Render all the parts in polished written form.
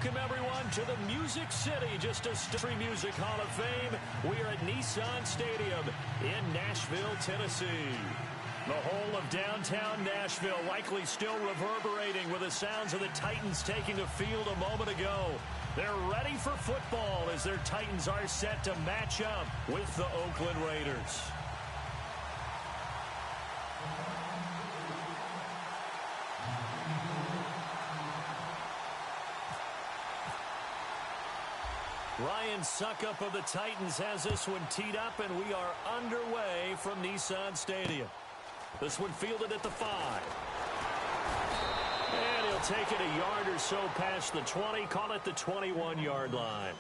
Welcome, everyone, to the Music City, just a Country Music Hall of Fame. We are at Nissan Stadium in Nashville, Tennessee. The whole of downtown Nashville likely still reverberating with the sounds of the Titans taking the field a moment ago. They're ready for football as their Titans are set to match up with the Oakland Raiders. Ryan Suckup of the Titans has this one teed up, and we are underway from Nissan Stadium. This one fielded at the 5. And he'll take it a yard or so past the 20, call it the 21-yard line.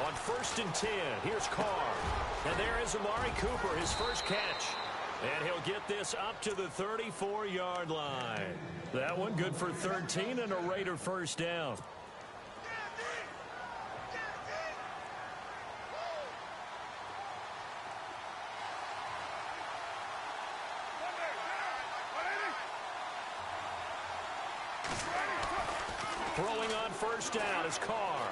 On 1st and 10, here's Carr. And there is Amari Cooper, his first catch. And he'll get this up to the 34-yard line. That one good for 13 and a Raider first down. Throwing on 1st down is Carr.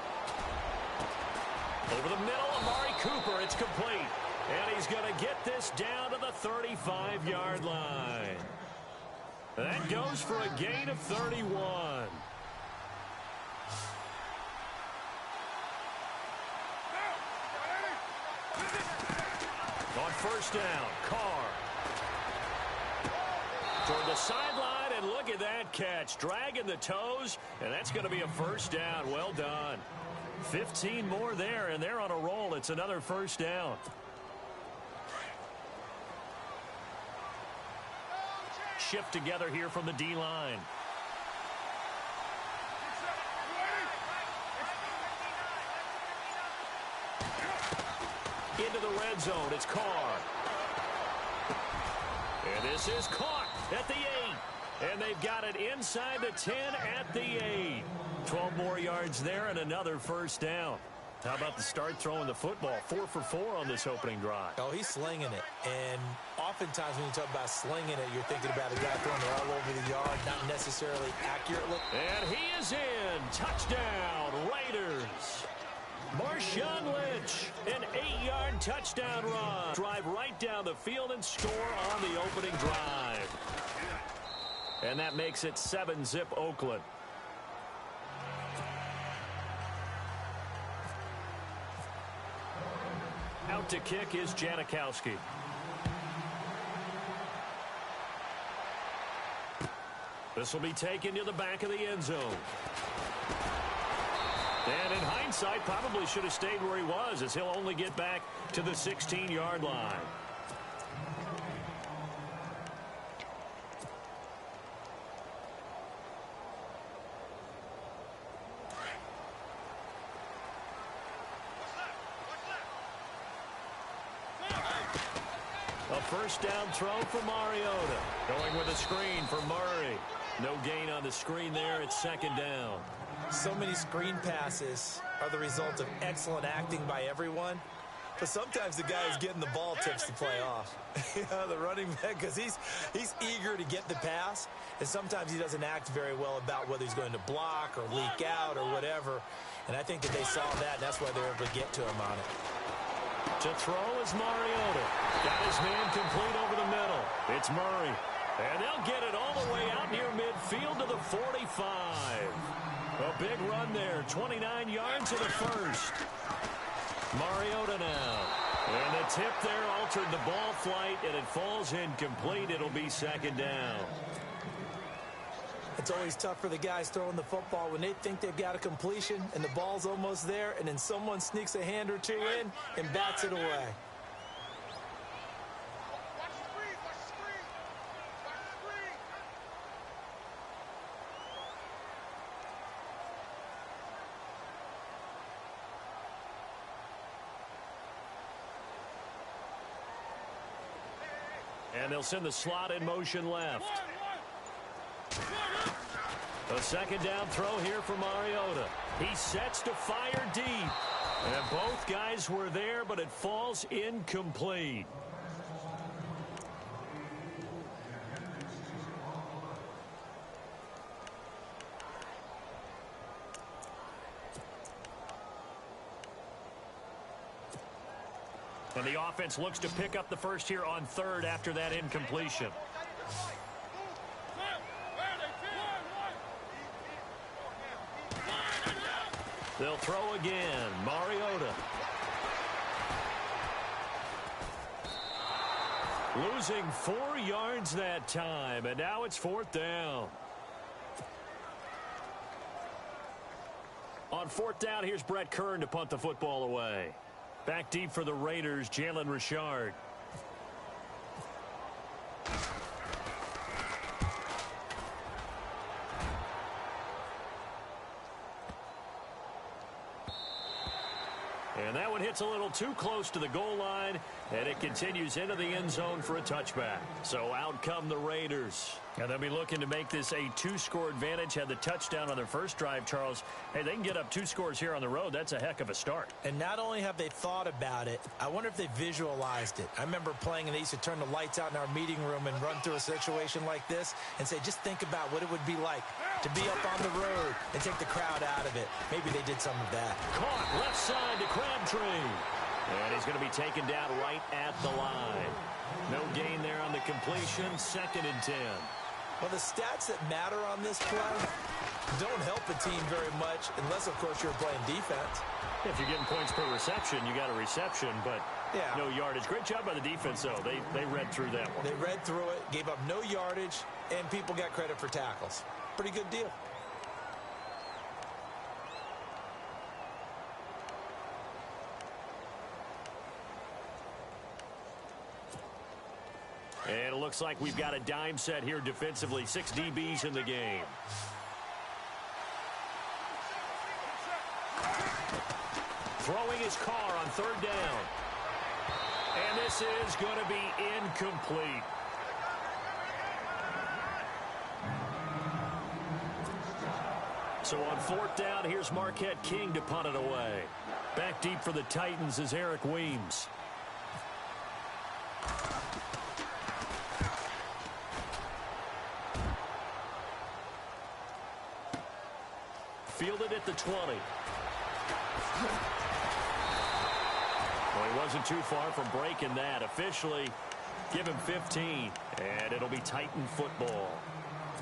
Over the middle, Amari Cooper. It's complete. And he's going to get this down to the 35-yard line. That goes for a gain of 31. On 1st down, Carr. Toward the sideline, and look at that catch. Dragging the toes, and that's going to be a first down. Well done. 15 more there, and they're on a roll. It's another first down. Shift together here from the D-line. Into the red zone, it's Carr. And this is caught at the 8. And they've got it inside the 10 at the 8. 12 more yards there and another first down. How about the start throwing the football? 4 for 4 on this opening drive. Oh, he's slinging it. And oftentimes when you talk about slinging it, you're thinking about a guy throwing it all over the yard, not necessarily accurately. And he is in. Touchdown, Raiders. Marshawn Lynch, an 8-yard touchdown run. Drive right down the field and score on the opening drive. And that makes it 7-zip Oakland. Out to kick is Janikowski. This will be taken to the back of the end zone. And in hindsight, probably should have stayed where he was, as he'll only get back to the 16-yard line. A first down throw for Mariota. Going with a screen for Murray. No gain on the screen there. It's 2nd down. So many screen passes are the result of excellent acting by everyone. But sometimes the guy who's getting the ball tips the play off. The running back, because he's eager to get the pass. And sometimes he doesn't act very well about whether he's going to block or leak out or whatever. And I think that they saw that, and that's why they were able to get to him on it. To throw is Mariota. Got his man complete over the middle. It's Murray. And they'll get it all the way out near midfield to the 45. A big run there. 29 yards to the first. Mariota now. And the tip there altered the ball flight, and it falls incomplete. It'll be 2nd down. It's always tough for the guys throwing the football when they think they've got a completion and the ball's almost there, and then someone sneaks a hand or two in and bats it away. And they'll send the slot in motion left. A 2nd down throw here for Mariota. He sets to fire deep. And both guys were there, but it falls incomplete. And the offense looks to pick up the first here on 3rd after that incompletion. They'll throw again. Mariota. Losing 4 yards that time, and now it's 4th down. On 4th down, here's Brett Kern to punt the football away. Back deep for the Raiders, Jalen Richard. And that one hits a little too close to the goal line, and it continues into the end zone for a touchback. So out come the Raiders. And they'll be looking to make this a two-score advantage. Had the touchdown on their first drive, Charles. Hey, they can get up 2 scores here on the road. That's a heck of a start. And not only have they thought about it, I wonder if they visualized it. I remember playing, and they used to turn the lights out in our meeting room and run through a situation like this and say, just think about what it would be like to be up on the road and take the crowd out of it. Maybe they did some of that. Caught left side to Crabtree. And he's going to be taken down right at the line. No gain there on the completion. 2nd and 10. Well, the stats that matter on this play don't help a team very much unless, of course, you're playing defense. If you're getting points per reception, you got a reception, but no yardage. Great job by the defense, though. They read through that one. They read through it, gave up no yardage, and people got credit for tackles. Pretty good deal. And it looks like we've got a dime set here defensively. 6 DBs in the game. Throwing his car on 3rd down. And this is going to be incomplete. So on 4th down, here's Marquette King to punt it away. Back deep for the Titans is Eric Weems. Fielded at the 20. Well, he wasn't too far from breaking that. Officially, give him 15, and it'll be Titan football.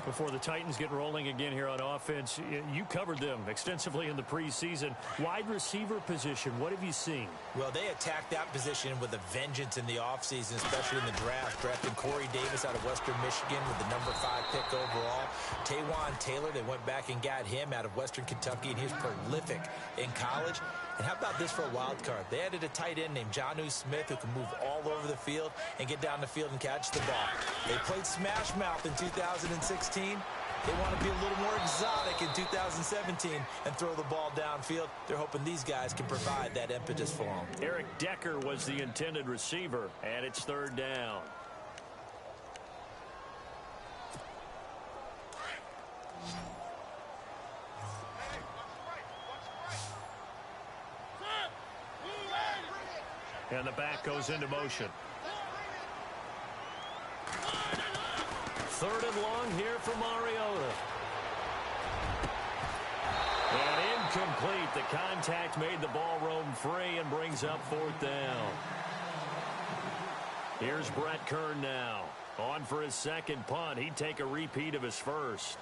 Before the Titans get rolling again here on offense, you covered them extensively in the preseason. Wide receiver position, what have you seen? Well, they attacked that position with a vengeance in the offseason, especially in the draft, drafting Corey Davis out of Western Michigan with the number 5 pick overall. Taywan Taylor, they went back and got him out of Western Kentucky, and he was prolific in college. And how about this for a wild card? They added a tight end named Jonnu Smith who can move all over the field and get down the field and catch the ball. They played smash mouth in 2016. They want to be a little more exotic in 2017 and throw the ball downfield. They're hoping these guys can provide that impetus for them. Eric Decker was the intended receiver, and it's 3rd down. And the back goes into motion. 3rd and long here for Mariota. And incomplete. The contact made the ball roam free and brings up 4th down. Here's Brett Kern now. On for his 2nd punt. He'd take a repeat of his first.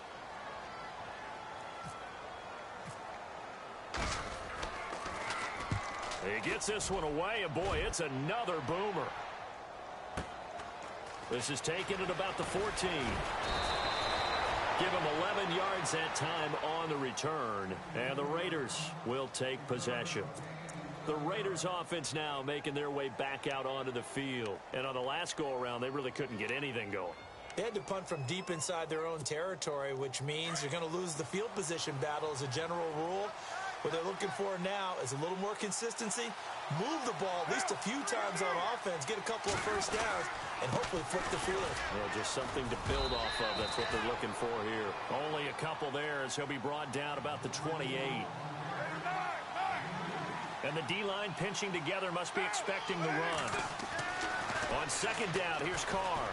He gets this one away, and boy, it's another boomer. This is taken at about the 14. Give him 11 yards that time on the return, and the Raiders will take possession. The Raiders offense now making their way back out onto the field. And on the last go-around, they really couldn't get anything going. They had to punt from deep inside their own territory, which means they're going to lose the field position battle as a general rule. What they're looking for now is a little more consistency, move the ball at least a few times on offense, get a couple of first downs, and hopefully flip the field. Well, just something to build off of. That's what they're looking for here. Only a couple there as he'll be brought down about the 28. And the D-line pinching together must be expecting the run. On 2nd down, here's Carr.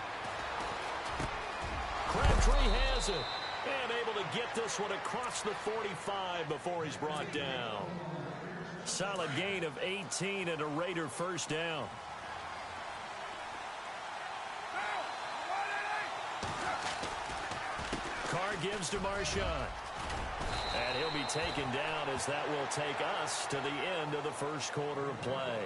Crabtree has it. And able to get this one across the 45 before he's brought down. Solid gain of 18 and a Raider 1st down. Carr gives to Marshawn. And he'll be taken down as that will take us to the end of the 1st quarter of play.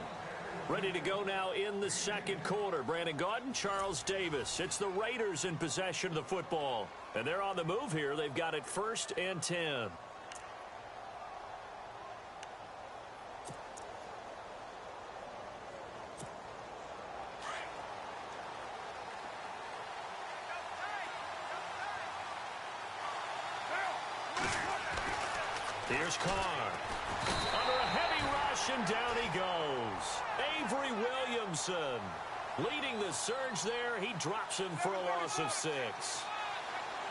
Ready to go now in the 2nd quarter. Brandon Gaudin, Charles Davis. It's the Raiders in possession of the football. And they're on the move here. They've got it 1st and 10. Here's Carr. Under a heavy rush, and down he goes. Avery Williamson leading the surge there. He drops him for a loss of 6.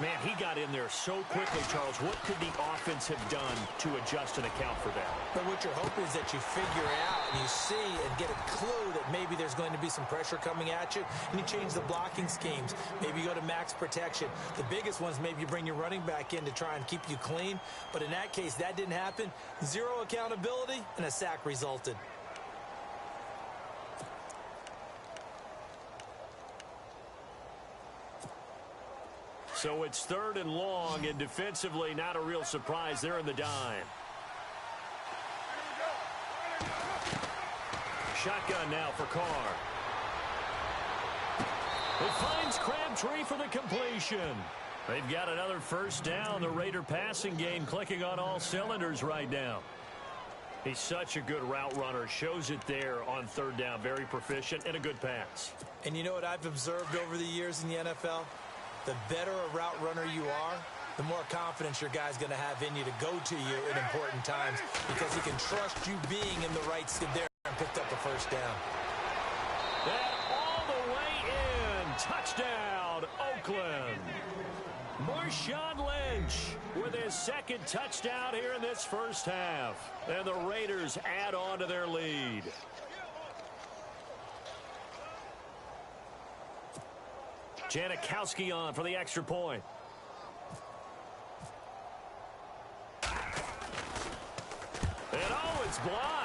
Man, he got in there so quickly, Charles. What could the offense have done to adjust and account for that? But what you're hoping is that you figure out and you see and get a clue that maybe there's going to be some pressure coming at you, and you change the blocking schemes. Maybe you go to max protection. The biggest ones, maybe you bring your running back in to try and keep you clean. But in that case, that didn't happen. 0 accountability, and a sack resulted. So it's 3rd and long, and defensively, not a real surprise. They're in the dime. Shotgun now for Carr. It finds Crabtree for the completion. They've got another first down. The Raider passing game clicking on all cylinders right now. He's such a good route runner. Shows it there on 3rd down. Very proficient and a good pass. And you know what I've observed over the years in the NFL? The better a route runner you are, the more confidence your guy's going to have in you to go to you in important times, because he can trust you being in the right skid there and picked up a first down. That all the way in. Touchdown, Oakland. Marshawn Lynch with his 2nd touchdown here in this first half. And the Raiders add on to their lead. Janikowski on for the extra point. And oh, it's blocked.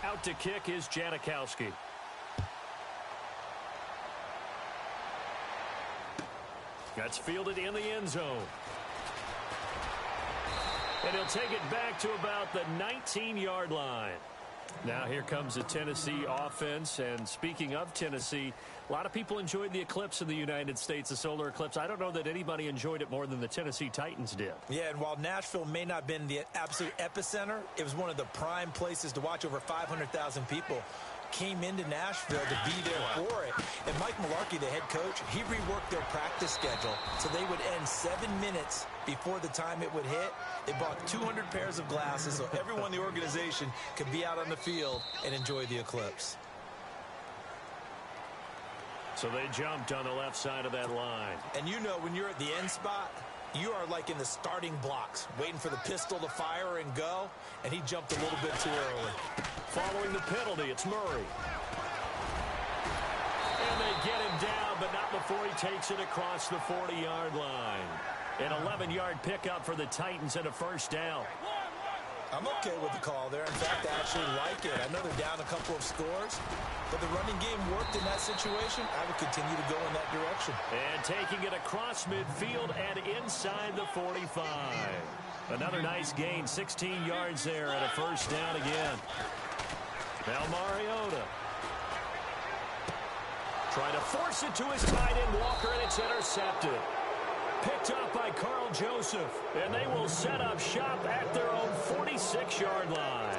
Out to kick is Janikowski. That's fielded in the end zone. And he'll take it back to about the 19-yard line. Now here comes the Tennessee offense. And speaking of Tennessee, a lot of people enjoyed the eclipse in the United States, the solar eclipse. I don't know that anybody enjoyed it more than the Tennessee Titans did. Yeah, and while Nashville may not have been the absolute epicenter, it was one of the prime places to watch. Over 500,000 people came into Nashville to be there for it. And Mike Mularkey, the head coach, he reworked their practice schedule so they would end 7 minutes before the time it would hit. They bought 200 pairs of glasses so everyone in the organization could be out on the field and enjoy the eclipse. So they jumped on the left side of that line. And you know, when you're at the end spot, you are like in the starting blocks, waiting for the pistol to fire and go, and he jumped a little bit too early. Following the penalty, it's Murray. And they get him down, but not before he takes it across the 40-yard line. An 11-yard pickup for the Titans and a first down. I'm okay with the call there. In fact, I actually like it. I know they're down a couple of scores, but the running game worked in that situation. I would continue to go in that direction. And taking it across midfield and inside the 45. Another nice gain, 16 yards there and a first down again. Now Mariota. Trying to force it to his tight end, Walker, and it's intercepted. Picked up by Carl Joseph, and they will set up shop at their own 46-yard line.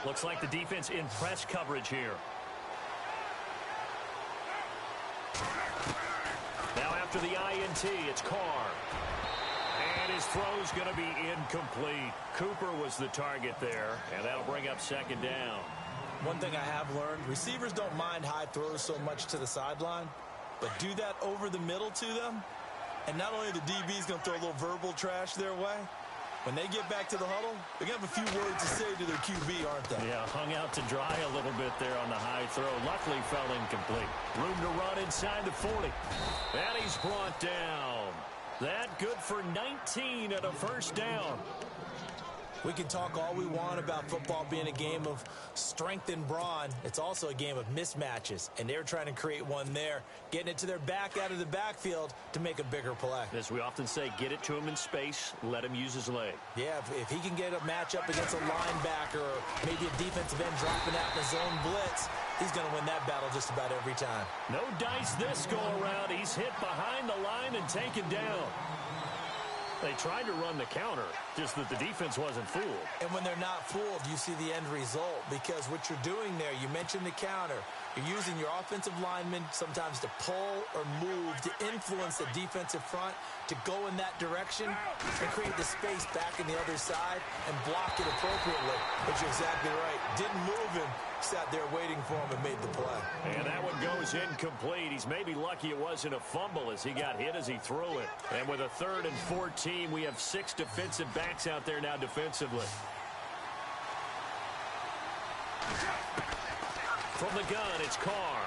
Looks like the defense in press coverage here. Now after the INT, it's Carr. And his throw's going to be incomplete. Cooper was the target there, and that'll bring up second down. One thing I have learned, receivers don't mind high throws so much to the sideline, but do that over the middle to them, and not only the DB's going to throw a little verbal trash their way, when they get back to the huddle, they're going to have a few words to say to their QB, aren't they? Yeah, hung out to dry a little bit there on the high throw. Luckily fell incomplete. Room to run inside the 40. And he's brought down. That good for 19 and a first down. We can talk all we want about football being a game of strength and brawn. It's also a game of mismatches, and they're trying to create one there, getting it to their back out of the backfield to make a bigger play. As we often say, get it to him in space, let him use his leg. Yeah, if he can get a matchup against a linebacker or maybe a defensive end dropping out in the zone blitz, he's going to win that battle just about every time. No dice this go-around. He's hit behind the line and taken down. They tried to run the counter, just that the defense wasn't fooled. And when they're not fooled, you see the end result, because what you're doing there, you mentioned the counter. You're using your offensive linemen sometimes to pull or move to influence the defensive front to go in that direction and create the space back in the other side and block it appropriately. But you're exactly right. Didn't move him. Sat there waiting for him and made the play. And that one goes incomplete. He's maybe lucky it wasn't a fumble as he got hit as he threw it. And with a 3rd and 14, we have 6 defensive backs out there now defensively. From the gun, it's Carr.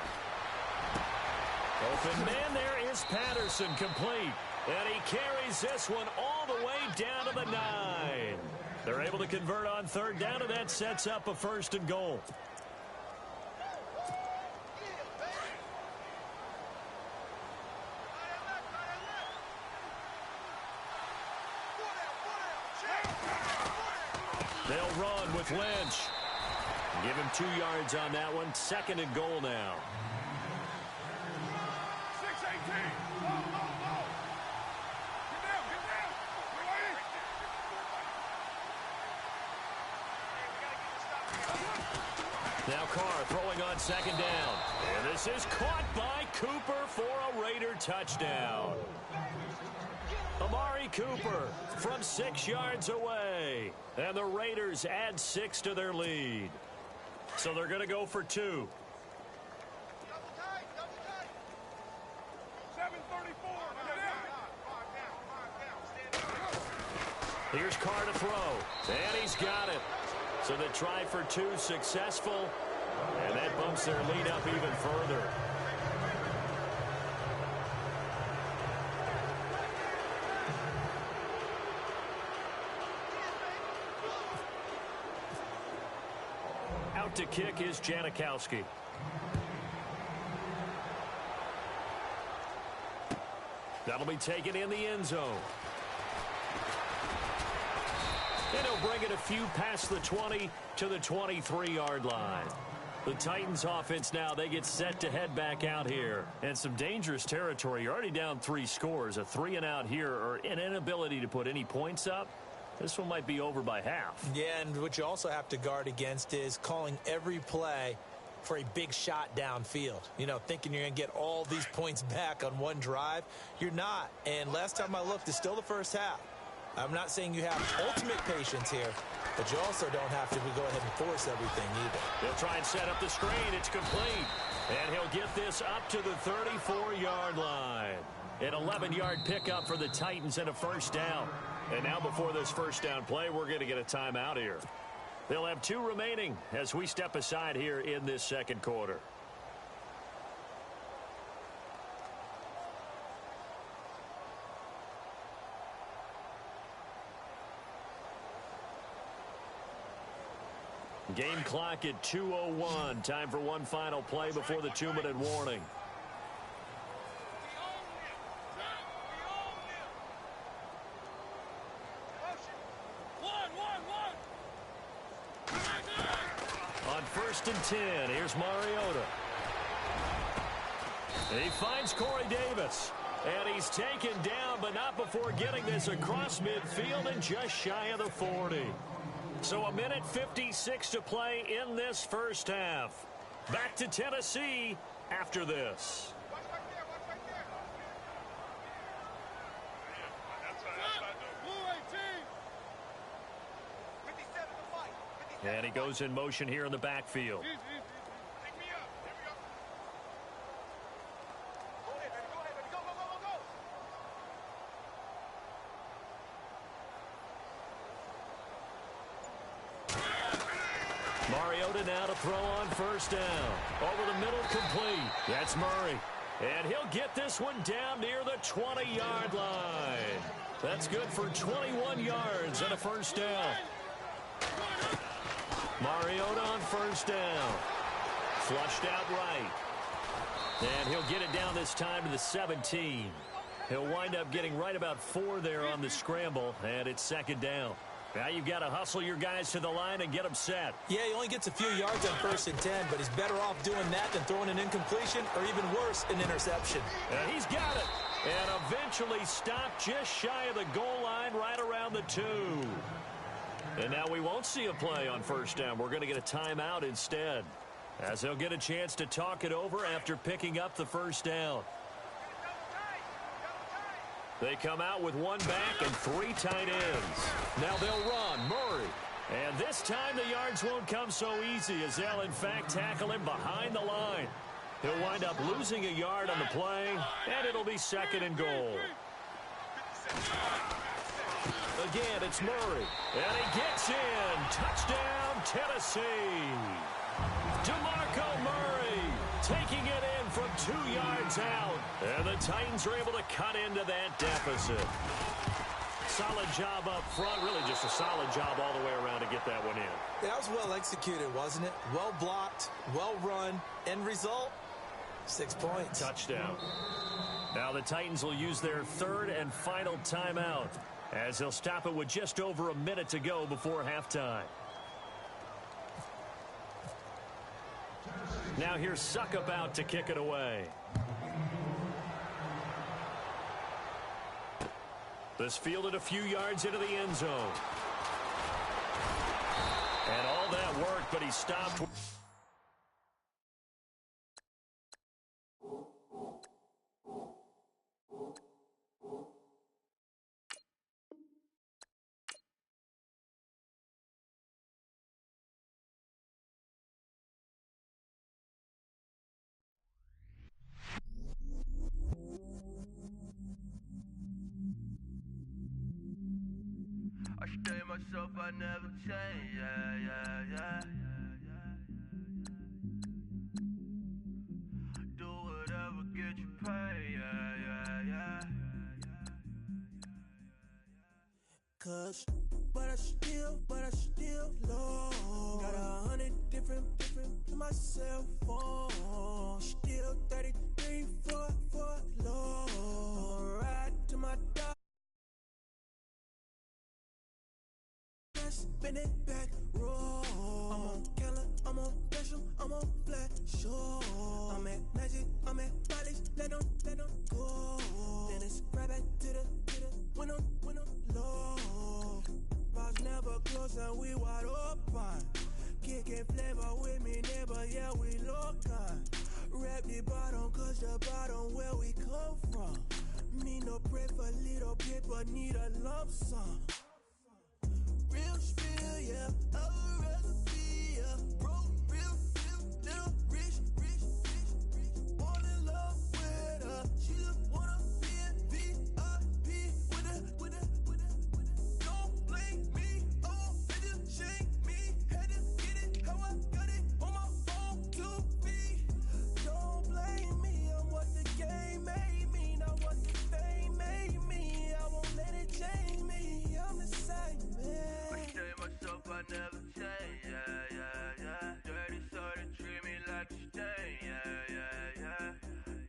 Open man there is Patterson, complete. And he carries this one all the way down to the 9. They're able to convert on 3rd down, and that sets up a 1st and goal. They'll run with Lynch. Give him 2 yards on that one. 2nd and goal now. 6-18. Low. Get down. Now Carr throwing on 2nd down. And this is caught by Cooper for a Raider touchdown. Amari Cooper from 6 yards away. And the Raiders add 6 to their lead. So they're going to go for 2. 7:34. Here's Carr to throw. And he's got it. So the try for 2 successful. And that bumps their lead up even further. Out to kick is Janikowski. That'll be taken in the end zone. And he'll bring it a few past the 20 to the 23-yard line. The Titans offense now, they get set to head back out here. And some dangerous territory. You're already down 3 scores. A 3-and-out here, or an inability to put any points up. This one might be over by half. Yeah, and what you also have to guard against is calling every play for a big shot downfield. You know, thinking you're going to get all these points back on one drive. You're not. And last time I looked, it's still the first half. I'm not saying you have ultimate patience here, but you also don't have to go ahead and force everything either. They'll try and set up the screen. It's complete. And he'll get this up to the 34-yard line. An 11-yard pickup for the Titans and a 1st down. And now before this 1st down play, we're going to get a timeout here. They'll have 2 remaining as we step aside here in this 2nd quarter. Game clock at 2:01. Time for one final play before the 2-minute warning. On 1st and 10, here's Mariota. He finds Corey Davis. And he's taken down, but not before getting this across midfield and just shy of the 40. So 1:56 to play in this 1st half. Back to Tennessee after this. And he goes in motion here in the backfield. Mariota now to throw on 1st down. Over the middle, complete. That's Murray. And he'll get this one down near the 20-yard line. That's good for 21 yards and a 1st down. Mariota on first down. Flushed out right. And he'll get it down this time to the 17. He'll wind up getting right about 4 there on the scramble, and it's second down. Now you've got to hustle your guys to the line and get them set. Yeah, he only gets a few yards on 1st and 10, but he's better off doing that than throwing an incompletion or even worse, an interception. And he's got it. And eventually stopped just shy of the goal line right around the 2. And now we won't see a play on first down. We're going to get a timeout instead, as they'll get a chance to talk it over after picking up the first down. They come out with 1 back and 3 tight ends. Now they'll run. Murray. And this time the yards won't come so easy, as they'll in fact tackle him behind the line. He'll wind up losing a yard on the play, and it'll be 2nd and goal. Again, it's Murray. And he gets in. Touchdown, Tennessee. DeMarco Murray taking it in from 2 yards out. And the Titans are able to cut into that deficit. Solid job up front. Really just a solid job all the way around to get that one in. That was well executed, wasn't it? Well blocked, well run. End result, 6 points. Touchdown. Now the Titans will use their 3rd and final timeout, as they'll stop it with just over a minute to go before halftime. Now here's Suckup out to kick it away. This fielded a few yards into the end zone. And all that worked, but he stopped. I stay myself, I never change, yeah. Do whatever, get you paid, yeah. Cause, but I still low. Got 100 different to my cell phone. Still 33 for low. I'ma ride to my dog. Spin it back, roll. I'm on Keller, I'm on Gresham, I'm on Flat Shore. I'm at Magic, I'm at Polish, let them go. Then it's right back to the when on low. Box never close and we wide open. Kicking flavor with me, neighbor, yeah, we local. Rap the bottom, cause the bottom where we come from. Me no pray for little paper, need a lump sum. Real spill, yeah, a recipe, yeah. Broke, real, little rich. Fall in love with her. She just wanna be in VIP with it. Don't blame me, oh, bitch, shame me. Had to get it, how I got it on my phone to be. Don't blame me, I'm what the game made me, not what the fame made me. I won't let it change me, I'm the same, man. I never change, yeah. Dirty soda, treat me like a stain, yeah.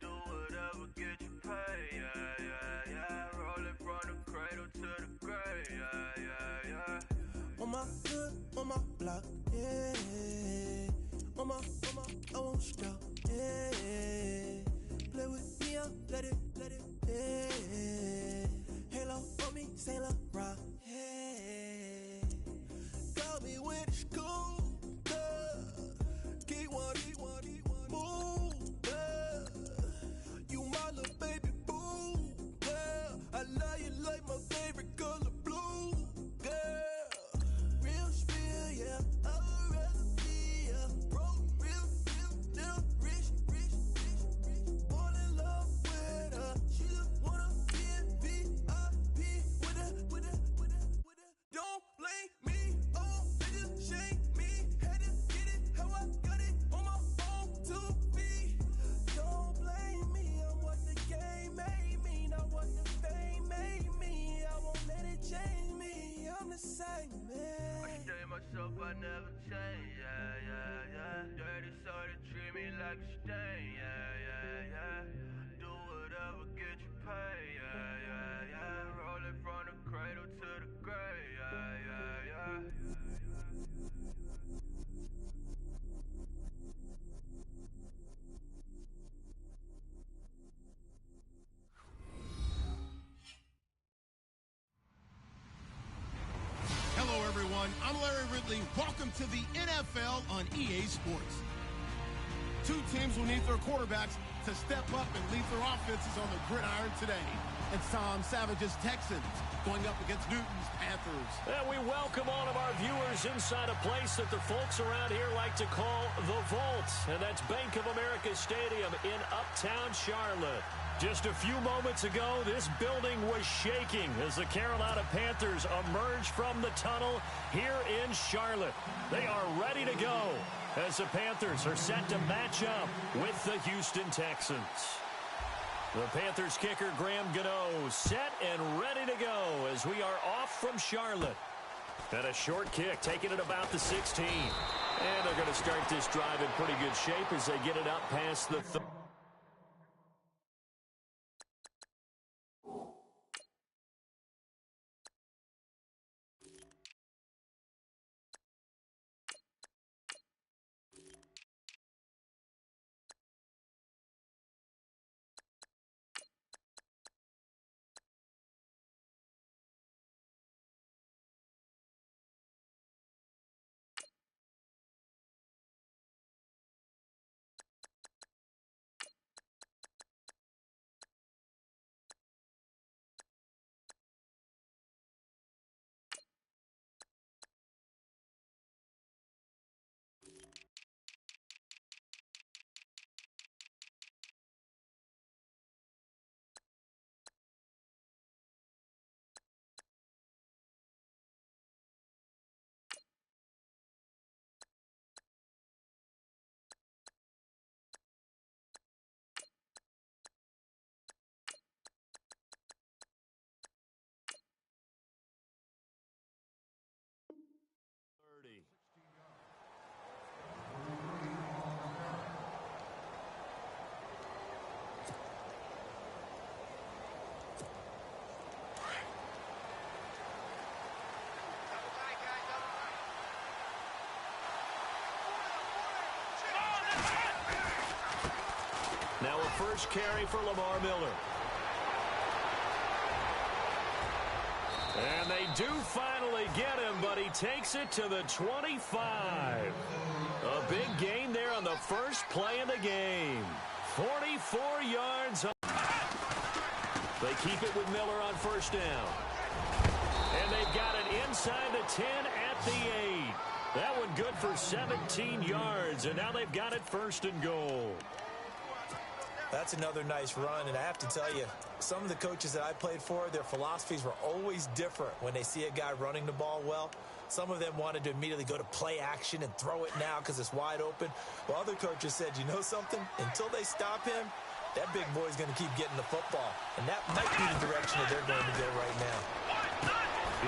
Do whatever, get you paid, yeah. Rolling from the cradle to the grave, yeah. On my hood, on my block, yeah. On my, I won't stop, yeah. Play with me, I'll let it, yeah. Halo on me, Saint Laurent, yeah. Got me with the school, keep one, move, you my little baby boo, girl. I love you like my favorite color blue, girl. Real spill, yeah, a recipe, yeah. Broke, real, little rich. Fall in love with her. I never change, yeah, yeah, yeah. Dirty sort of treat me like a stain, yeah, yeah, yeah. Do whatever, get you paid, yeah, yeah, yeah. Roll it from the cradle to the grave, yeah, yeah, yeah. Hello, everyone. I'm Larry Ridley. Welcome to the NFL on EA Sports. Two teams will need their quarterbacks to step up and lead their offenses on the gridiron today. It's Tom Savage's Texans going up against Newton's Panthers. And we welcome all of our viewers inside a place that the folks around here like to call the Vault. And that's Bank of America Stadium in Uptown Charlotte. Just a few moments ago, this building was shaking as the Carolina Panthers emerged from the tunnel here in Charlotte. They are ready to go as the Panthers are set to match up with the Houston Texans. The Panthers kicker, Graham Gano, set and ready to go as we are off from Charlotte. And a short kick, taking it about the 16. And they're going to start this drive in pretty good shape as they get it up past the 30. Now a first carry for Lamar Miller. And they do finally get him, but he takes it to the 25. A big gain there on the first play of the game. 44 yards. They keep it with Miller on first down. And they've got it inside the 10 at the 8. That one good for 17 yards, and now they've got it first and goal. That's another nice run, and I have to tell you, some of the coaches that I played for, their philosophies were always different when they see a guy running the ball well. Some of them wanted to immediately go to play action and throw it now because it's wide open. While other coaches said, you know something? Until they stop him, that big boy's going to keep getting the football. And that might be the direction that they're going to go right now.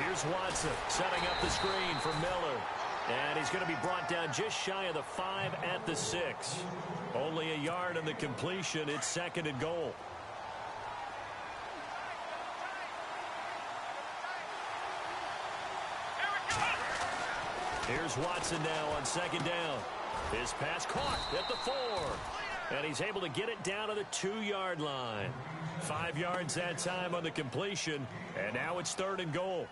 Here's Watson setting up the screen for Miller. And he's going to be brought down just shy of the 5 at the 6. Only a yard on the completion. It's second and goal. Here's Watson now on second down. His pass caught at the 4. And he's able to get it down to the 2-yard line. 5 yards that time on the completion. And now it's third and goal.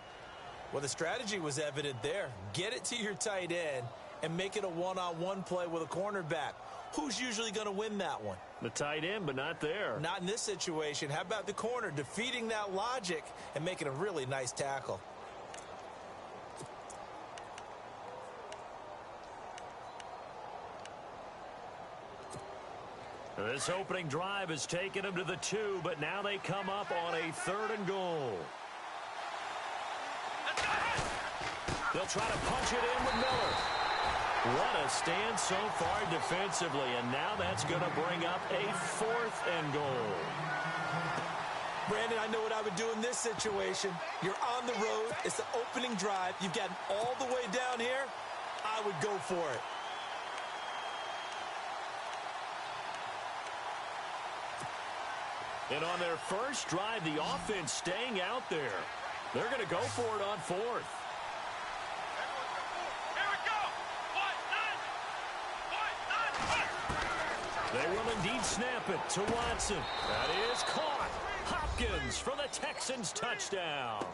Well, the strategy was evident there. Get it to your tight end and make it a one-on-one play with a cornerback. Who's usually going to win that one? The tight end, but not there. Not in this situation. How about the corner defeating that logic and making a really nice tackle? This opening drive has taken them to the 2, but now they come up on a third and goal. They'll try to punch it in with Miller. What a stand so far defensively, and now that's going to bring up a 4th and goal. Brandon, I know what I would do in this situation. You're on the road. It's the opening drive. You've gotten all the way down here. I would go for it. And on their first drive, the offense staying out there. They're going to go for it on fourth. Here we go. They will indeed snap it to Watson. That is caught. Hopkins for the Texans touchdown.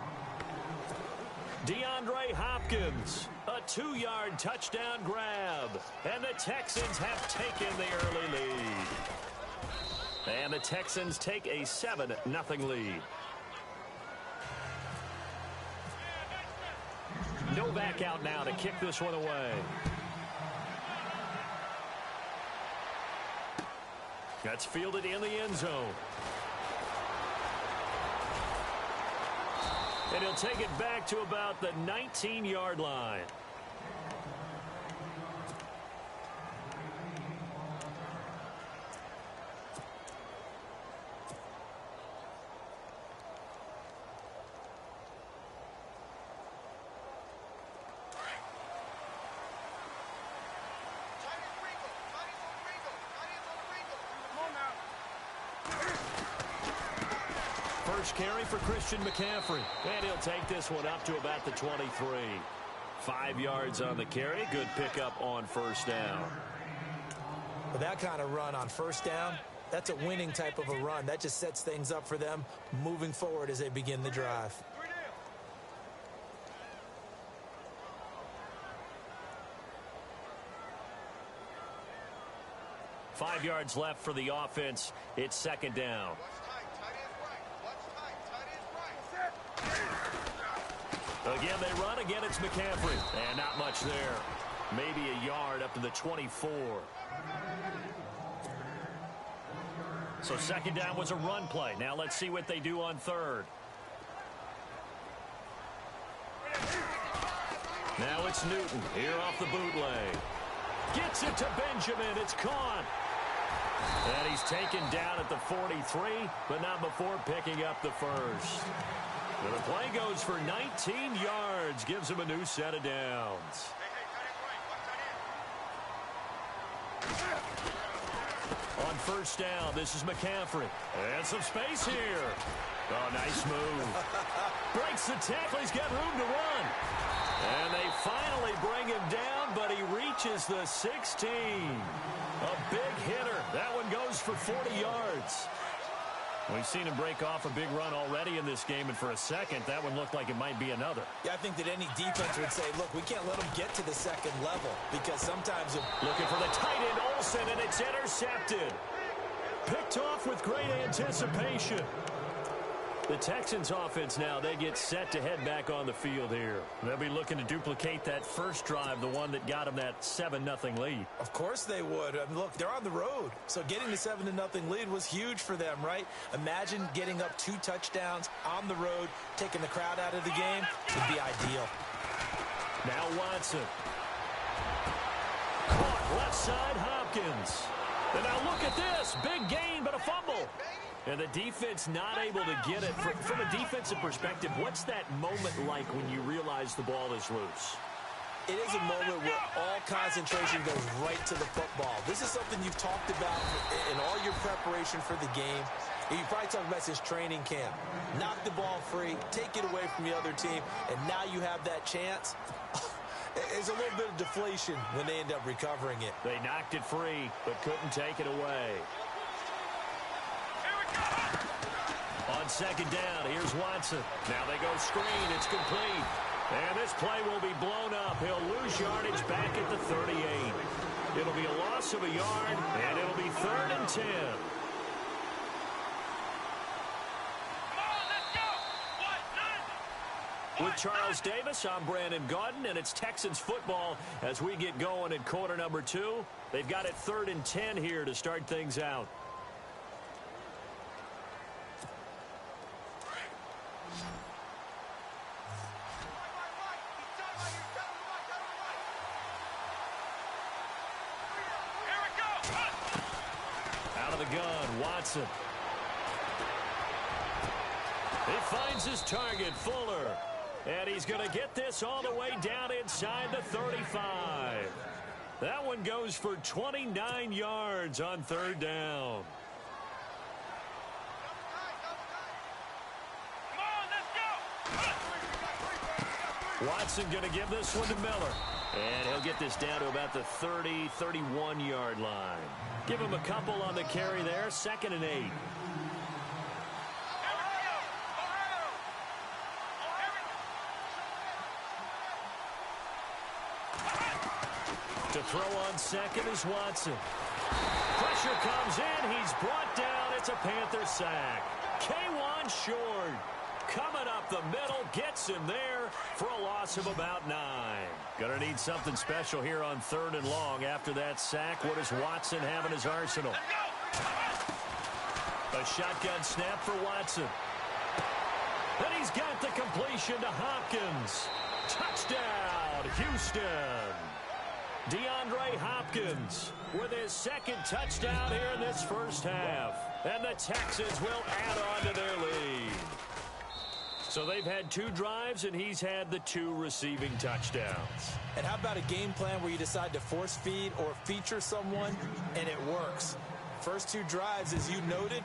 DeAndre Hopkins, a 2-yard touchdown grab. And the Texans have taken the early lead. And the Texans take a 7-0 lead. Novak out now to kick this one away. That's fielded in the end zone. And he'll take it back to about the 19-yard line. First carry for Christian McCaffrey. And he'll take this one up to about the 23. 5 yards on the carry. Good pickup on first down. With that kind of run on first down, that's a winning type of a run. That just sets things up for them moving forward as they begin the drive. 5 yards left for the offense. It's second down. Again, they run. Again, it's McCaffrey. And not much there. Maybe a yard up to the 24. So second down was a run play. Now let's see what they do on third. Now it's Newton here off the bootleg. Gets it to Benjamin. It's caught. And he's taken down at the 43, but not before picking up the first. And the play goes for 19 yards. Gives him a new set of downs. On first down, this is McCaffrey. And some space here. Oh, nice move. Breaks the tackle. He's got room to run. And they finally bring him down, but he reaches the 16. A big hitter. That one goes for 40 yards. We've seen him break off a big run already in this game, and for a second, that one looked like it might be another. Yeah, I think that any defense would say, look, we can't let them get to the second level because sometimes... Looking for the tight end, Olsen, and it's intercepted. Picked off with great anticipation. The Texans offense now, they get set to head back on the field here. They'll be looking to duplicate that first drive, the one that got them that 7-0 lead. Of course they would. I mean, look, they're on the road. So getting the 7-0 lead was huge for them, right? Imagine getting up 2 touchdowns on the road, taking the crowd out of the game. Would be ideal. Now Watson. Caught left side, Hopkins. And now look at this. Big gain, but a fumble. And the defense not able to get it. From a defensive perspective, what's that moment like when you realize the ball is loose? It is a moment where all concentration goes right to the football. This is something you've talked about in all your preparation for the game. You probably talked about this training camp. Knock the ball free, take it away from the other team, and now you have that chance. There's a little bit of deflation when they end up recovering it. They knocked it free, but couldn't take it away. On second down, here's Watson. Now they go screen. It's complete. And this play will be blown up. He'll lose yardage back at the 38. It'll be a loss of a yard, and it'll be 3rd and 10. With Charles Davis, I'm Brandon Gaudin, and it's Texans football as we get going in quarter number 2. They've got it 3rd and 10 here to start things out. Out of the gun, Watson. He finds his target, Fuller. And he's going to get this all the way down inside the 35. That one goes for 29 yards on third down. Watson going to give this one to Miller. And he'll get this down to about the 30, 31-yard line. Give him a couple on the carry there. 2nd and 8. To throw on second is Watson. Pressure comes in. He's brought down. It's a Panther sack. K1 short. Coming up the middle, gets him there for a loss of about 9. Gonna need something special here on 3rd and long after that sack. What does Watson have in his arsenal? A shotgun snap for Watson. And he's got the completion to Hopkins. Touchdown, Houston. DeAndre Hopkins with his 2nd touchdown here in this first half. And the Texans will add on to their lead. So they've had 2 drives, and he's had the 2 receiving touchdowns. And how about a game plan where you decide to force feed or feature someone, and it works? First 2 drives, as you noted,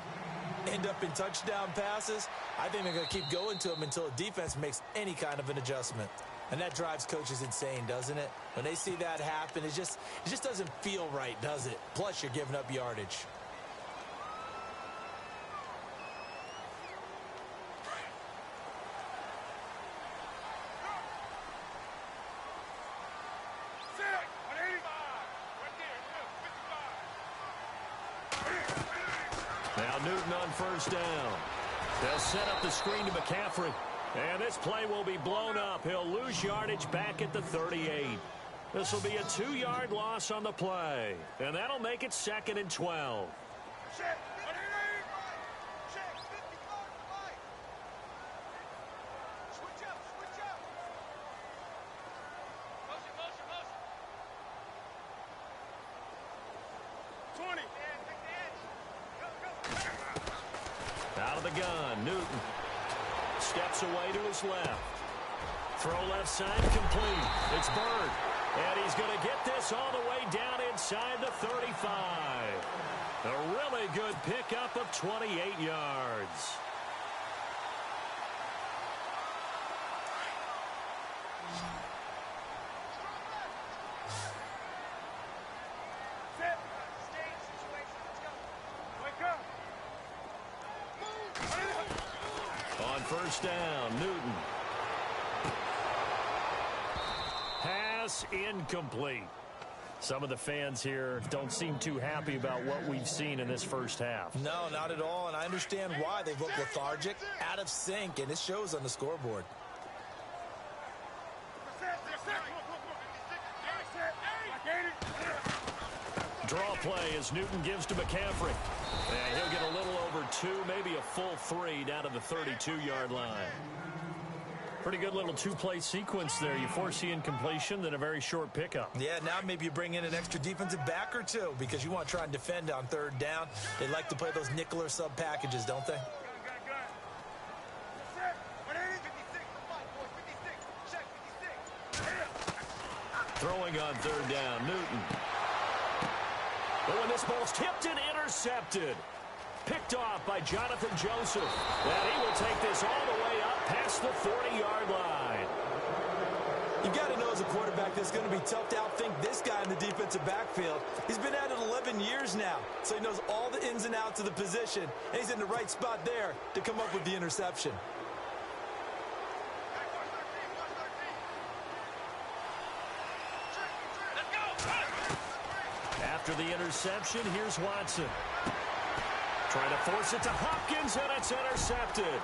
end up in touchdown passes. I think they're going to keep going to them until the defense makes any kind of an adjustment. And that drives coaches insane, doesn't it? When they see that happen, it just doesn't feel right, does it? Plus, you're giving up yardage. Now Newton on first down. They'll set up the screen to McCaffrey. And this play will be blown up. He'll lose yardage back at the 38. This will be a 2-yard loss on the play. And that'll make it 2nd and 12. Out of the gun, Newton. Steps away to his left. Throw left side complete. It's Bird. And he's going to get this all the way down inside the 35. A really good pickup of 28 yards. On first down, Newton. Pass incomplete. Some of the fans here don't seem too happy about what we've seen in this first half. No, not at all, and I understand why. They've looked lethargic, out of sync, and it shows on the scoreboard. Draw play as Newton gives to McCaffrey. And he'll get a little over 2, maybe a full 3 down to the 32-yard line. Pretty good little 2-play sequence there. You force the incompletion, then a very short pickup. Yeah, now maybe you bring in an extra defensive back or 2 because you want to try and defend on 3rd down. They like to play those nickel or sub packages, don't they? Throwing on 3rd down, Newton. But when this ball's tipped and intercepted. Picked off by Jonathan Joseph. And he will take this all the way up past the 40-yard line. You got to know as a quarterback that's going to be tough to outthink this guy in the defensive backfield. He's been at it 11 years now, so he knows all the ins and outs of the position, and he's in the right spot there to come up with the interception. After the interception, here's Watson. Trying to force it to Hopkins, and it's intercepted.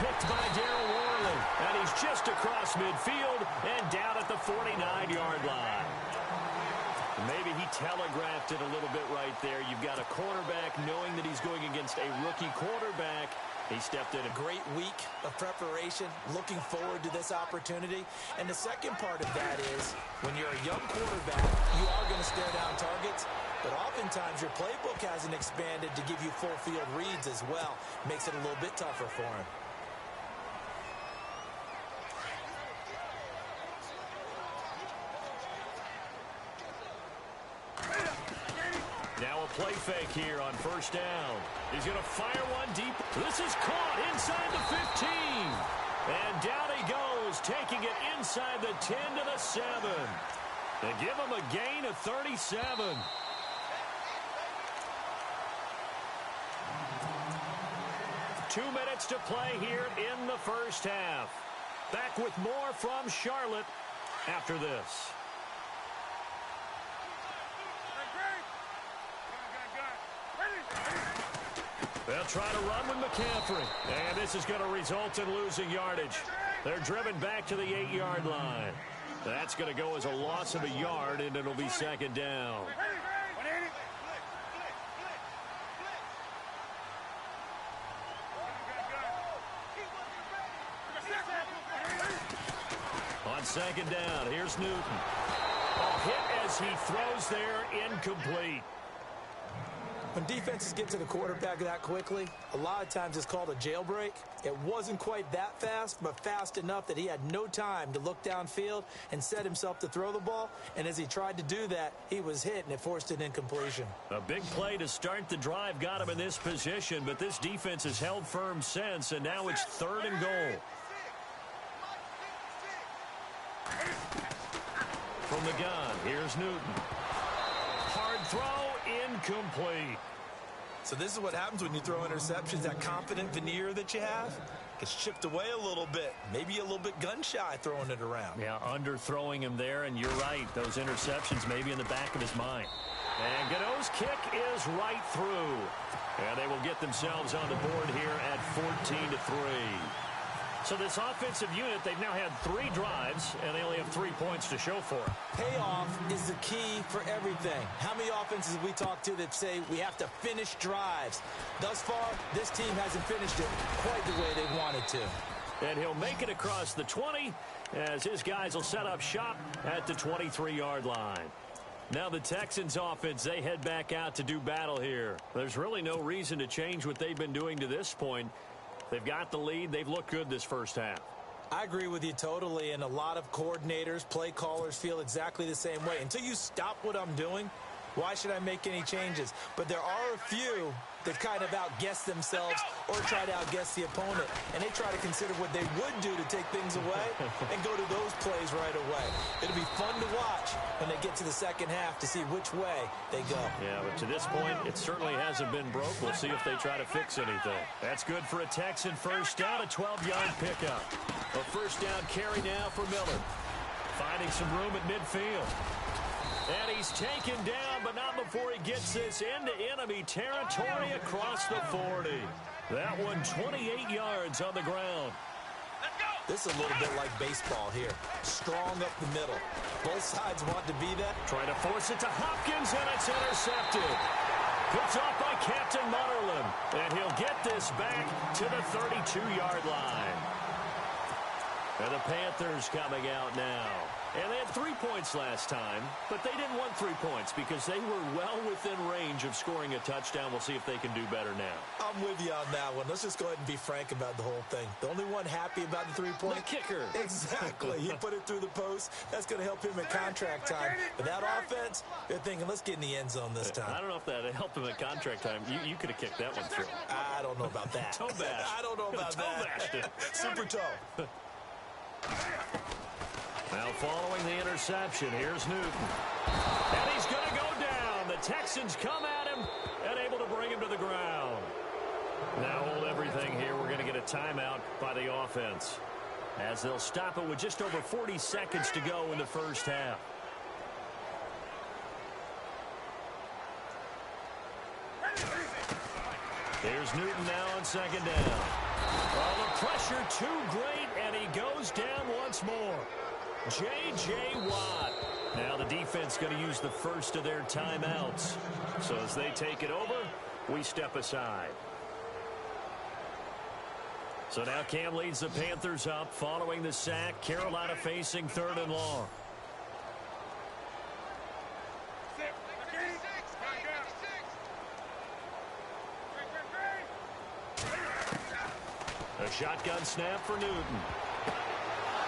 Picked by Darryl Worley, and he's just across midfield and down at the 49-yard line. Maybe he telegraphed it a little bit right there. You've got a quarterback knowing that he's going against a rookie quarterback. He stepped in. A great week of preparation, looking forward to this opportunity. And the second part of that is, when you're a young quarterback, you are going to stare down targets, but oftentimes your playbook hasn't expanded to give you full field reads as well. Makes it a little bit tougher for him. play fake here on first down. He's going to fire one deep. This is caught inside the 15. And down he goes, taking it inside the 10 to the 7. They give him a gain of 37. Two minutes to play here in the first half. Back with more from Charlotte after this. They'll try to run with McCaffrey. And this is going to result in losing yardage. They're driven back to the 8-yard line. That's going to go as a loss of a yard, and it'll be second down. On second down, here's Newton. A hit as he throws there, incomplete. When defenses get to the quarterback that quickly, a lot of times it's called a jailbreak. It wasn't quite that fast, but fast enough that he had no time to look downfield and set himself to throw the ball. And as he tried to do that, he was hit, and it forced an incompletion. A big play to start the drive got him in this position, but this defense has held firm since, and now it's 3rd and goal. From the gun, here's Newton. Hard throw, incomplete. So this is what happens when you throw interceptions. That confident veneer that you have gets chipped away a little bit. Maybe a little bit gun-shy throwing it around. Yeah, underthrowing him there, and you're right. Those interceptions may be in the back of his mind. And Gano's kick is right through. And they will get themselves on the board here at 14-3. So this offensive unit, they've now had 3 drives, and they only have 3 points to show for it. Payoff is the key for everything. How many offenses have we talked to that say we have to finish drives? Thus far, this team hasn't finished it quite the way they wanted to. And he'll make it across the 20 as his guys will set up shop at the 23-yard line. Now the Texans offense, they head back out to do battle here. There's really no reason to change what they've been doing to this point. They've got the lead. They've looked good this first half. I agree with you totally, and a lot of coordinators, play callers feel exactly the same way. Until you stop what I'm doing, why should I make any changes? But there are a few that kind of outguess themselves or try to outguess the opponent, and they try to consider what they would do to take things away and go to those plays right away. It'll be fun to watch when they get to the second half to see which way they go. Yeah, but to this point, it certainly hasn't been broke. We'll see if they try to fix anything. That's good for a Texan first down, a 12-yard pickup. A first down carry now for Miller. Finding some room at midfield. And he's taken down, but not before he gets this into enemy territory across the 40. That one 28 yards on the ground. This is a little bit like baseball here. Strong up the middle. Both sides want to be that. Trying to force it to Hopkins, and it's intercepted. Picked off by Captain Mutterland. And he'll get this back to the 32-yard line. And the Panthers coming out now. And they had 3 points last time, but they didn't want 3 points because they were well within range of scoring a touchdown. We'll see if they can do better now. I'm with you on that one. Let's just go ahead and be frank about the whole thing. The only one happy about the 3-point? The kicker. Exactly. He put it through the post. That's going to help him at contract time. But that offense, they're thinking, let's get in the end zone this time. I don't know if that helped him at contract time. You could have kicked that one through. I don't know about that. Toe bash. I don't know about that. Super toe. Now following the interception, here's Newton. And he's going to go down. The Texans come at him and able to bring him to the ground. Now hold everything here. We're going to get a timeout by the offense as they'll stop it with just over 40 seconds to go in the first half. Here's Newton now on second down. Well, the pressure too great, and he goes down once more. J.J. Watt. Now the defense going to use the first of their timeouts. So as they take it over, we step aside. So now Cam leads the Panthers up following the sack. Carolina facing 3rd and long. A shotgun snap for Newton.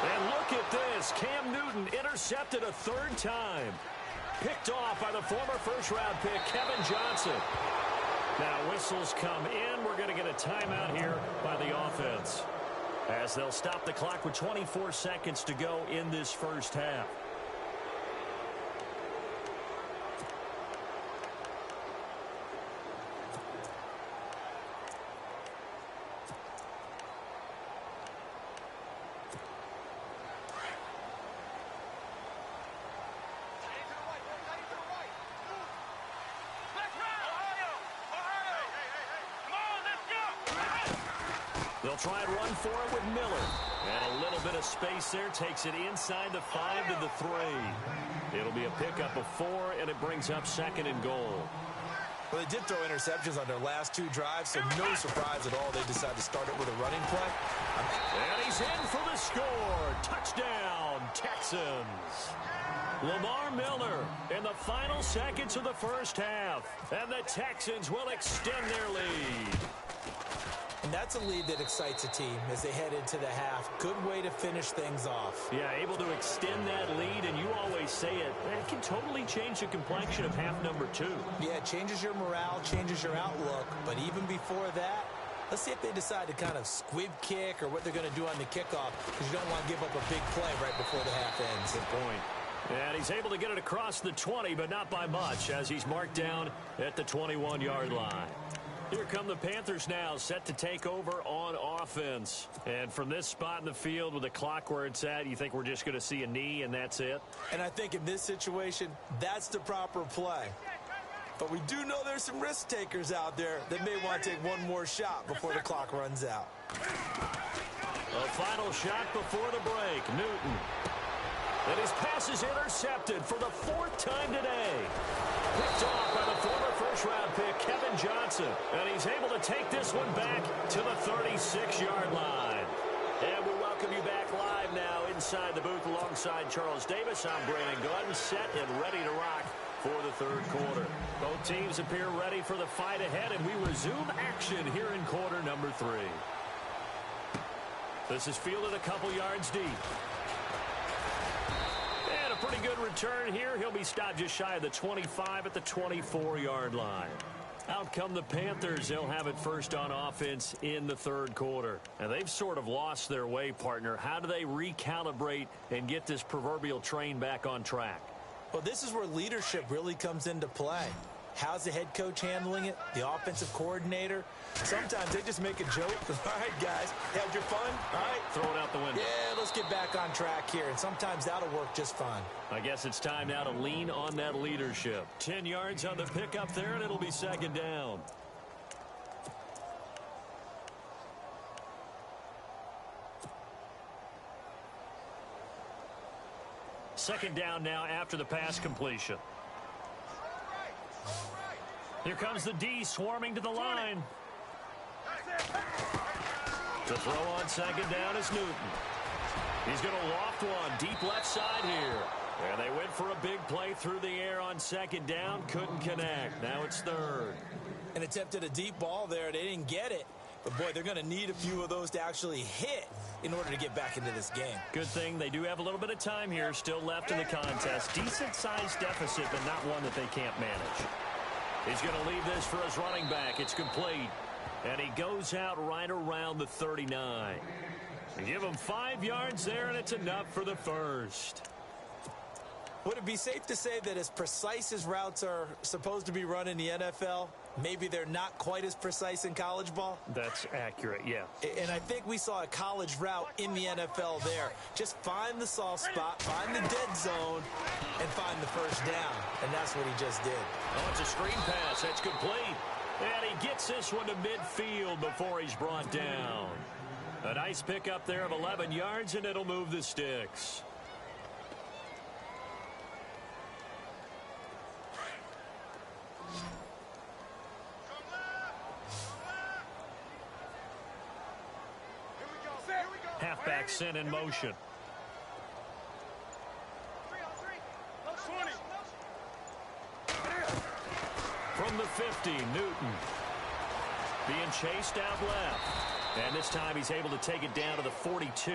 And look at this. Cam Newton intercepted a 3rd time. picked off by the former first-round pick, Kevin Johnson. Now whistles come in. We're going to get a timeout here by the offense, as they'll stop the clock with 24 seconds to go in this first half. They'll try and run for it with Miller. And a little bit of space there. Takes it inside the 5 to the 3. It'll be a pickup of 4, and it brings up 2nd and goal. Well, they did throw interceptions on their last 2 drives, so no surprise at all they decided to start it with a running play. And he's in for the score. Touchdown, Texans. Lamar Miller in the final seconds of the first half. And the Texans will extend their lead. And that's a lead that excites a team as they head into the half. Good way to finish things off. Yeah, able to extend that lead, and you always say it can totally change the complexion of half number 2. Yeah, it changes your morale, changes your outlook. But even before that, let's see if they decide to kind of squib kick or what they're going to do on the kickoff, because you don't want to give up a big play right before the half ends. Good point. And he's able to get it across the 20, but not by much, as he's marked down at the 21-yard line. Here come the Panthers now, set to take over on offense. And from this spot in the field with the clock where it's at, you think we're just going to see a knee and that's it? And I think in this situation, that's the proper play. But we do know there's some risk takers out there that may want to take one more shot before the clock runs out. A final shot before the break. Newton. And his pass is intercepted for the 4th time today. Picked off by the former first-round pick, Kevin Johnson. And he's able to take this one back to the 36-yard line. And we'll welcome you back live now inside the booth alongside Charles Davis. I'm Brandon Gunn, set and ready to rock for the 3rd quarter. Both teams appear ready for the fight ahead, and we resume action here in quarter number 3. This is fielded a couple yards deep. Pretty good return here. He'll be stopped just shy of the 25 at the 24-yard line. Out come the Panthers. They'll have it first on offense in the 3rd quarter. And they've sort of lost their way, partner. How do they recalibrate and get this proverbial train back on track? Well, this is where leadership really comes into play. How's the head coach handling it? The offensive coordinator? Sometimes they just make a joke. All right, guys, had your fun? All right. Throw it out the window. Yeah, let's get back on track here. And sometimes that'll work just fine. I guess it's time now to lean on that leadership. 10 yards on the pickup there, and it'll be 2nd down. Second down now after the pass completion. Here comes the D swarming to the line. To throw on 2nd down is Newton. He's going to loft one deep left side here. And they went for a big play through the air on 2nd down. Couldn't connect. Now it's 3rd. And attempted a deep ball there. They didn't get it. But, boy, they're going to need a few of those to actually hit in order to get back into this game. Good thing they do have a little bit of time here still left in the contest. Decent-sized deficit, but not one that they can't manage. He's going to leave this for his running back. It's complete. And he goes out right around the 39. Give him 5 yards there, and it's enough for the first. Would it be safe to say that as precise as routes are supposed to be run in the NFL, maybe they're not quite as precise in college ball? That's accurate, yeah. And I think we saw a college route in the NFL there. Just find the soft spot, find the dead zone, and find the first down. And that's what he just did. Oh, it's a screen pass. That's complete. And he gets this one to midfield before he's brought down. A nice pickup there of 11 yards, and it'll move the sticks. Halfback sent in motion. From the 50, Newton being chased out left. And this time he's able to take it down to the 42.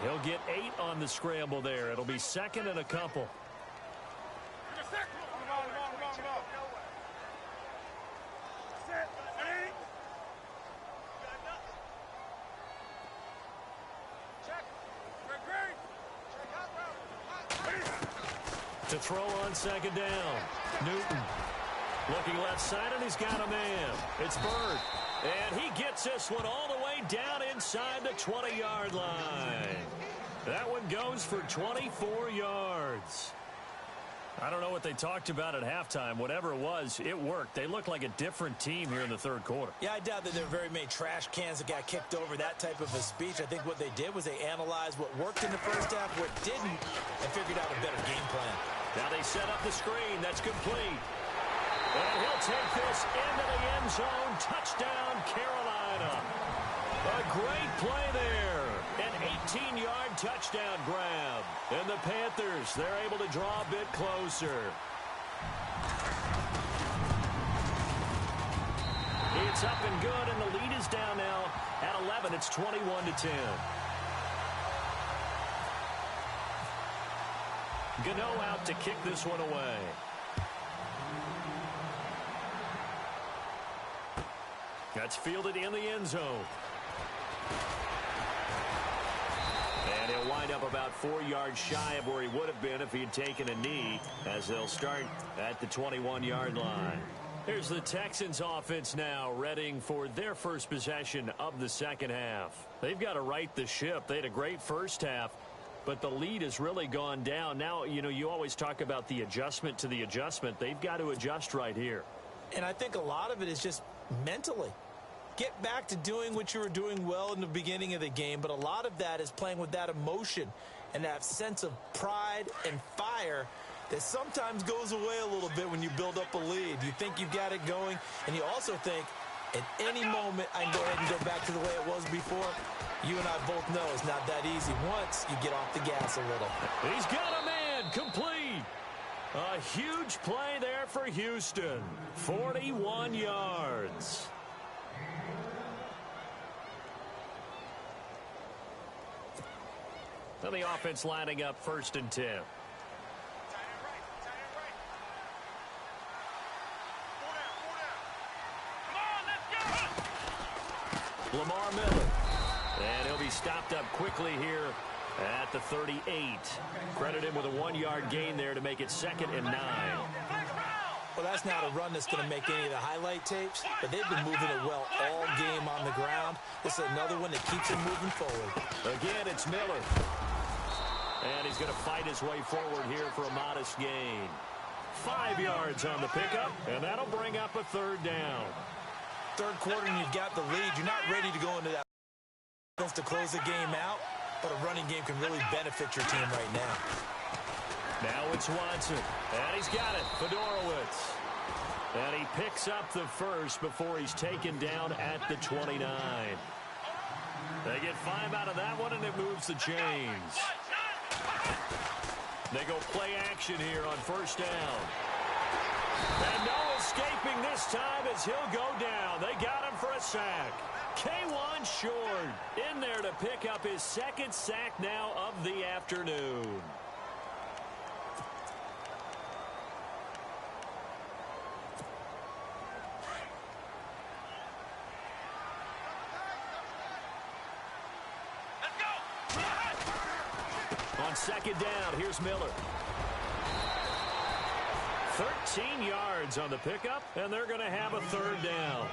He'll get 8 on the scramble there. It'll be 2nd and a couple. To throw on second down. Newton looking left side, and he's got a man. It's Bird. And he gets this one all the way down inside the 20-yard line. That one goes for 24 yards. I don't know what they talked about at halftime. Whatever it was, it worked. They look like a different team here in the third quarter. Yeah, I doubt that there are very many trash cans that got kicked over, that type of a speech. I think what they did was they analyzed what worked in the first half, what didn't, and figured out a better game plan. Now they set up the screen. That's complete. And he'll take this into the end zone. Touchdown, Carolina. A great play there. An 18-yard touchdown grab. And the Panthers, they're able to draw a bit closer. It's up and good, and the lead is down now at 11. It's 21-10. Gano out to kick this one away. That's fielded in the end zone. And he'll wind up about 4 yards shy of where he would have been if he had taken a knee, as they'll start at the 21-yard line. Here's the Texans offense now, readying for their first possession of the second half. They've got to right the ship. They had a great first half, but the lead has really gone down. Now, you know, you always talk about the adjustment to the adjustment. They've got to adjust right here. And I think a lot of it is just mentally. Get back to doing what you were doing well in the beginning of the game, but a lot of that is playing with that emotion and that sense of pride and fire that sometimes goes away a little bit when you build up a lead. You think you've got it going, and you also think at any moment I can go ahead and go back to the way it was before. You and I both know it's not that easy once you get off the gas a little. He's got a man, complete. A huge play there for Houston. 41 yards. And the offense lining up 1st and 10. Lamar Miller. And he'll be stopped up quickly here at the 38. Credit him with a 1-yard gain there to make it 2nd and 9. Well, that's not a run that's going to make any of the highlight tapes, but they've been moving it well all game on the ground. This is another one that keeps them moving forward. Again, it's Miller. And he's going to fight his way forward here for a modest gain. 5 yards on the pickup, and that'll bring up a 3rd down. Third quarter, and you've got the lead. You're not ready to go into that offense to close the game out, but a running game can really benefit your team right now. Now it's Watson, and he's got it. Fedorowicz. And he picks up the first before he's taken down at the 29. They get 5 out of that one, and it moves the chains. They go play action here on 1st down. And no escaping this time as he'll go down. They got him for a sack. K1 Short in there to pick up his 2nd sack now of the afternoon. On 2nd down, here's Miller. 13 yards on the pickup, and they're going to have a 3rd down.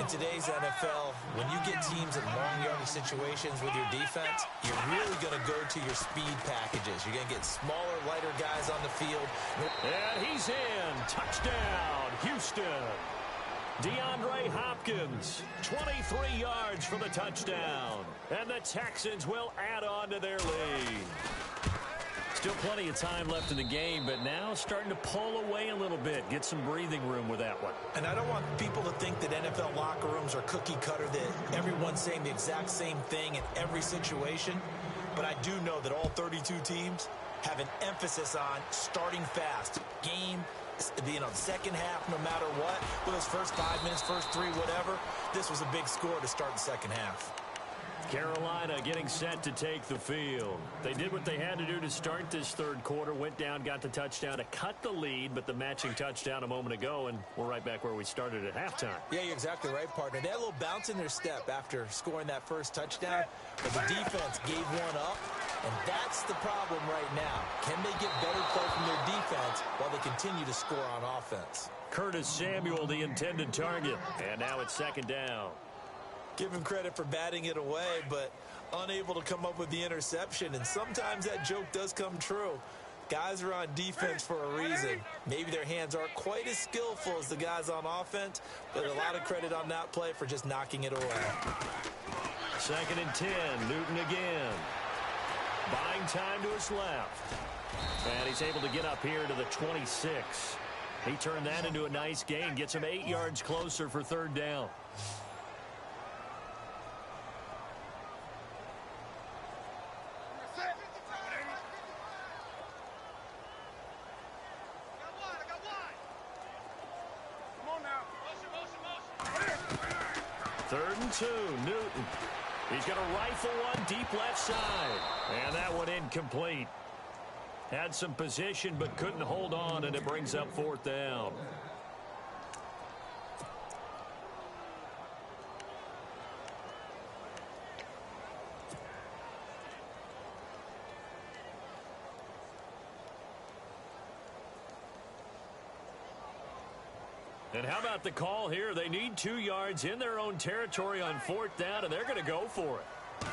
In today's NFL, when you get teams in long yardage situations with your defense, you're really going to go to your speed packages. You're going to get smaller, lighter guys on the field. And he's in. Touchdown, Houston. DeAndre Hopkins, 23 yards for the touchdown. And the Texans will add on to their lead. Still plenty of time left in the game, but now starting to pull away a little bit. Get some breathing room with that one. And I don't want people to think that NFL locker rooms are cookie cutter, that everyone's saying the exact same thing in every situation. But I do know that all 32 teams have an emphasis on starting fast. Game, the second half, no matter what. With those first 5 minutes, first 3, whatever. This was a big score to start the second half. Carolina getting set to take the field. They did what they had to do to start this third quarter. Went down, got the touchdown to cut the lead, but the matching touchdown a moment ago, and we're right back where we started at halftime. Yeah, you're exactly right, partner. They had a little bounce in their step after scoring that first touchdown, but the defense gave one up, and that's the problem right now. Can they get better play from their defense while they continue to score on offense? Curtis Samuel, the intended target, and now it's second down. Give him credit for batting it away, but unable to come up with the interception. And sometimes that joke does come true. Guys are on defense for a reason. Maybe their hands aren't quite as skillful as the guys on offense, but a lot of credit on that play for just knocking it away. 2nd and 10, Newton again. Buying time to his left. And he's able to get up here to the 26. He turned that into a nice gain, gets him 8 yards closer for third down. Third and 2, Newton. He's going to rifle one deep left side. And that one incomplete. Had some position but couldn't hold on, and it brings up fourth down. And how about the call here? They need 2 yards in their own territory on fourth down, and they're going to go for it.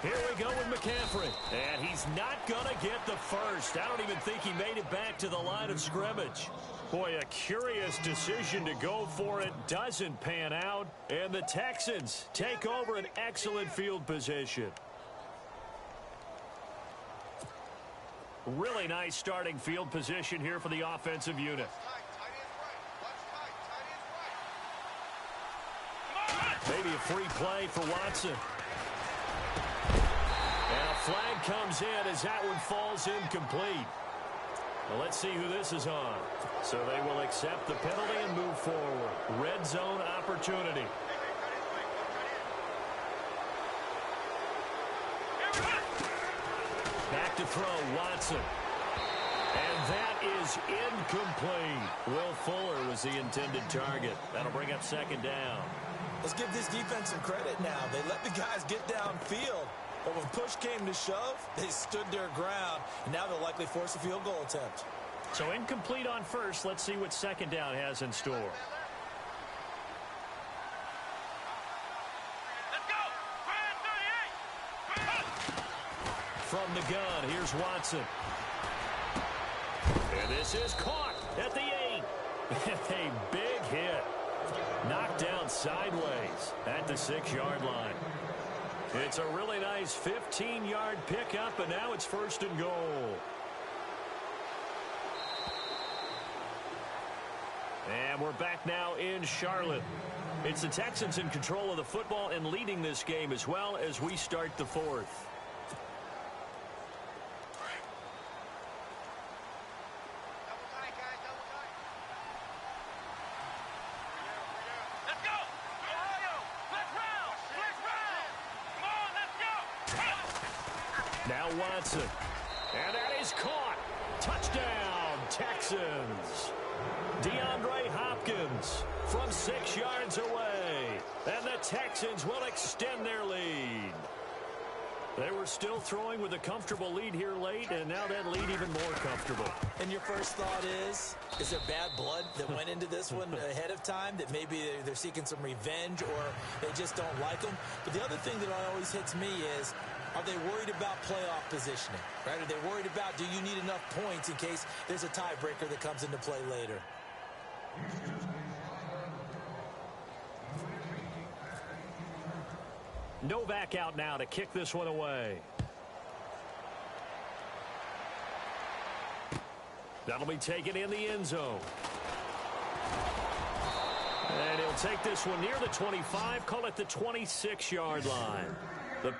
Here we go with McCaffrey. And he's not going to get the first. I don't even think he made it back to the line of scrimmage. Boy, a curious decision to go for it. Doesn't pan out. And the Texans take over an excellent field position. Really nice starting field position here for the offensive unit. Maybe a free play for Watson. And a flag comes in as that one falls incomplete. Well, let's see who this is on. So they will accept the penalty and move forward. Red zone opportunity. Back to throw, Watson. And that is incomplete. Will Fuller was the intended target. That'll bring up second down. Let's give this defense some credit now. They let the guys get downfield, but when push came to shove, they stood their ground, and now they'll likely force a field goal attempt. So incomplete on first. Let's see what second down has in store. Let's go! 38! From the gun, here's Watson. And this is caught at the 8. A big hit. Knocked down sideways at the 6-yard line. It's a really nice 15-yard pickup, and now it's first and goal. And we're back now in Charlotte. It's the Texans in control of the football and leading this game as well as we start the fourth. Now Watson. And that is caught. Touchdown, Texans. DeAndre Hopkins from 6 yards away. And the Texans will extend their lead. They were still throwing with a comfortable lead here late, and now that lead even more comfortable. And your first thought is there bad blood that went into this one ahead of time, that maybe they're seeking some revenge or they just don't like them? But the other thing that always hits me is, are they worried about playoff positioning? Right? Are they worried about, do you need enough points in case there's a tiebreaker that comes into play later? Novak out now to kick this one away. That'll be taken in the end zone. And he'll take this one near the 25, call it the 26-yard line. The